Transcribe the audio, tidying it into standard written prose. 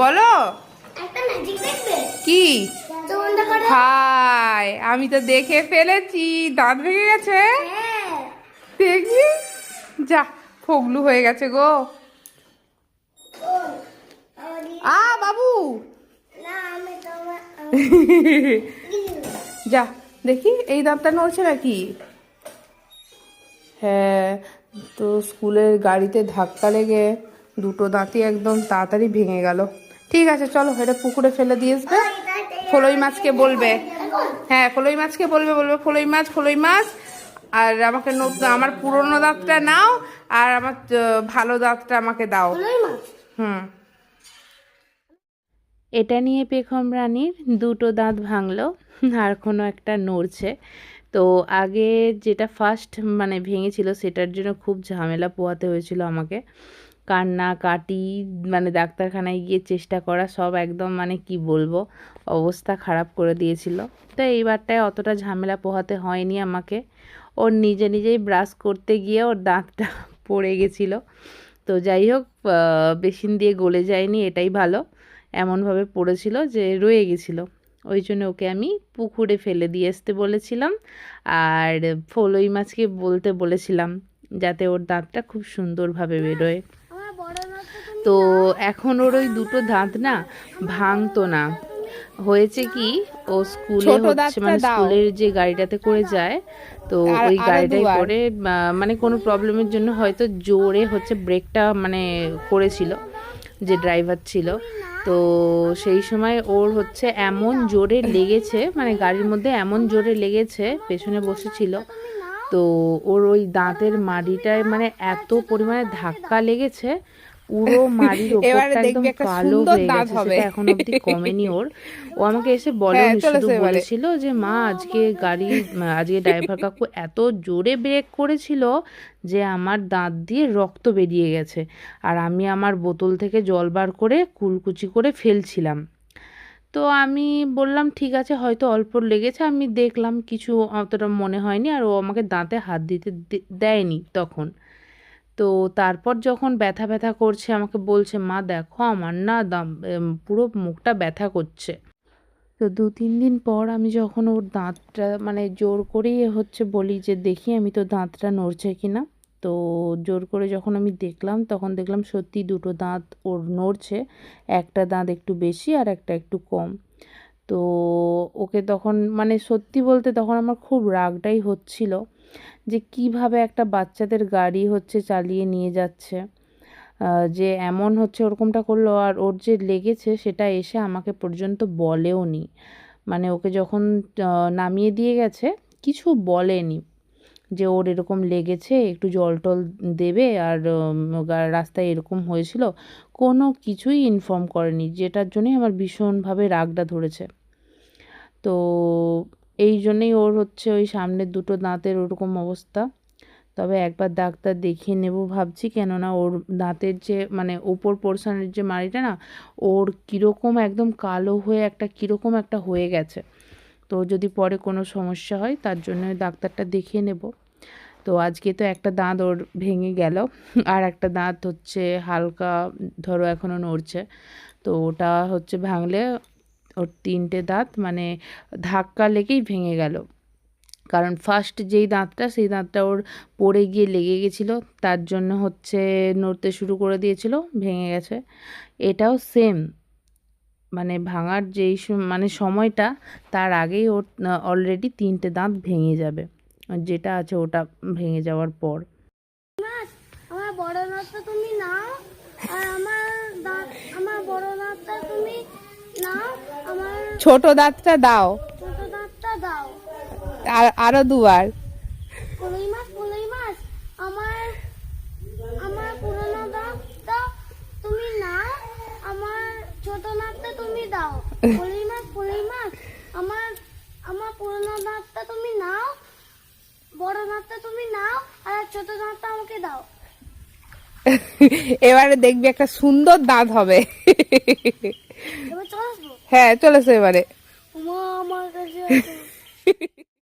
বলো কি? হাই, আমি তো দেখে ফেলেছি, দাঁত ভেঙে গেছে। দেখি, যা ফগলু হয়ে গেছে গো। বাবু যা দেখি, এই দাঁতটা নড়ছে নাকি? হ্যাঁ, তো স্কুলের গাড়িতে ধাক্কা লেগে দুটো দাঁতই একদম তাড়াতাড়ি ভেঙে গেল। ঠিক আছে, চলো এটা পুকুরে ফেলে দিয়ে আসবে। ফলই মাছকে বলবে, হ্যাঁ ফলই মাছকে বলবে ফলই মাছ, আর আমাকে আমার পুরনো দাঁতটা নাও, আর আমার ভালো দাঁতটা আমাকে দাও। হুম। এটা নিয়ে পেখম রানীর দুটো দাঁত ভাঙলো, আর কোনো একটা নড়ছে। তো আগে যেটা ফার্স্ট মানে ভেঙেছিল সেটার জন্য খুব ঝামেলা পোহাতে হয়েছিল আমাকে, কান্না কাটি, মানে ডাক্তারখানায় গিয়ে চেষ্টা করা, সব একদম মানে কি বলবো, অবস্থা খারাপ করে দিয়েছিল। তো এইবারটায় অতটা ঝামেলা পোহাতে হয়নি আমাকে। ওর নিজে নিজেই ব্রাশ করতে গিয়ে ওর দাঁতটা পড়ে গেছিলো। তো যাই হোক, বেসিন দিয়ে গলে যায়নি, এটাই ভালো। এমনভাবে পড়েছিল যে রয়ে গেছিলো, ওই জন্য ওকে আমি পুকুরে ফেলে দিয়ে আসতে বলেছিলাম, আর ফলই মাছকে বলতে বলেছিলাম যাতে ওর দাঁতটা খুব সুন্দরভাবে বেরোয়। তো এখন ওর ওই দুটো দাঁত না ভাঙতো না। হয়েছে কি, ও স্কুলে হচ্ছে মানে স্কুলের যে গাড়িটাতে করে যায়, তো ওই গাড়িটায় করে মানে কোনো প্রবলেমের জন্য হয়তো জোরে হচ্ছে ব্রেকটা মানে করেছিল যে ড্রাইভার ছিল। তো সেই সময় ওর হচ্ছে এমন জোরে লেগেছে, মানে গাড়ির মধ্যে এমন জোরে লেগেছে, পেছনে বসেছিল, তো ওর ওই দাঁতের মাড়িটায় মানে এত পরিমাণে ধাক্কা লেগেছে, পুরো মাড়ির ওপরটা একদম কালো হয়ে গেছে। সেটা এখন অবধি কমেনি ওর। ও আমাকে এসে বলেনি, শুধু বলেছিল যে মা আজকে ড্রাইভার কাকু এত জোরে ব্রেক করেছিল যে আমার দাঁত দিয়ে রক্ত বেরিয়ে গেছে, আর আমি আমার বোতল থেকে জল বার করে কুলকুচি করে ফেলছিলাম। তো আমি বললাম ঠিক আছে, হয়তো অল্প লেগেছে, আমি দেখলাম কিছু অতটা মনে হয়নি, আর ও আমাকে দাঁতে হাত দিতে দেয়নি তখন। তো তারপর যখন ব্যথা ব্যথা করছে আমাকে বলছে, মা দেখো আমার না পুরো মুখটা ব্যথা করছে। তো 2-3 দিন পর আমি যখন ওর দাঁতটা মানে জোর করেই হচ্ছে বলি যে দেখি আমি তো দাঁতটা নড়ছে কি না, তো জোর করে যখন আমি দেখলাম তখন দেখলাম সত্যি দুটো দাঁত ওর নড়ছে, একটা দাঁত একটু বেশি আর একটা একটু কম। তো ওকে তখন মানে সত্যি বলতে তখন আমার খুব রাগটাই হচ্ছিল যে কিভাবে একটা বাচ্চাদের গাড়ি হচ্ছে চালিয়ে নিয়ে যাচ্ছে, যে এমন হচ্ছে ওরকমটা করলো, আর ওর যে লেগেছে সেটা এসে আমাকে পর্যন্ত বলেও নি। মানে ওকে যখন নামিয়ে দিয়ে গেছে কিছু বলেনি যে ওর এরকম লেগেছে, একটু জল টল দেবে, আর রাস্তায় এরকম হয়েছিল, কোনো কিছুই ইনফর্ম করেনি, যেটার জন্যই আমার ভীষণভাবে রাগটা ধরেছে। তো এই জন্যই ওর হচ্ছে ওই সামনের দুটো দাঁতের ওরকম অবস্থা। তবে একবার ডাক্তার দেখিয়ে নেব ভাবছি, কেননা ওর দাঁতের যে মানে ওপর পোর্শনের যে মাড়িটা না, ওর কীরকম একদম কালো হয়ে একটা কীরকম একটা হয়ে গেছে। তো যদি পরে কোনো সমস্যা হয় তার জন্য ডাক্তারটা দেখিয়ে নেব। তো আজকে তো একটা দাঁত ওর ভেঙে গেল, আর একটা দাঁত হচ্ছে হালকা ধরো এখনও নড়ছে। তো ওটা হচ্ছে ভাঙলে ওর 3টে দাঁত মানে ধাক্কা লেগেই ভেঙে গেল। কারণ ফার্স্ট যেই দাঁতটা সেই দাঁতটা ওর পড়ে গিয়ে লেগে গেছিলো, তার জন্য হচ্ছে নড়তে শুরু করে দিয়েছিল, ভেঙে গেছে। এটাও সেম, মানে ভাঙার যেই মানে সময়টা তার আগেই ওর অলরেডি 3টে দাঁত ভেঙে যাবে, যেটা আছে ওটা ভেঙে যাওয়ার পর। আমার বড় দাঁতটা তুমি নাও, আর আমার বড় দাঁতটা তুমি নাও, আমার ছোট দাঁতটা দাও, ছোট দাঁতটা দাও, আর আরো দুবার। ফলই মাছ আমার আমার পুরনো দাঁতটা তুমি নাও, আমার ছোট দাঁতটা তুমি দাও। ফলই মাছ আমার আমার পুরনো দাঁতটা তুমি নাও, বড় দাঁতটা তুমি নাও, আর ছোট দাঁতটা আমাকে দাও। এবারে দেখবি একটা সুন্দর দাঁত হবে। এবার চলে আসবো। হ্যাঁ চলেছে এবারে। আমার কাছে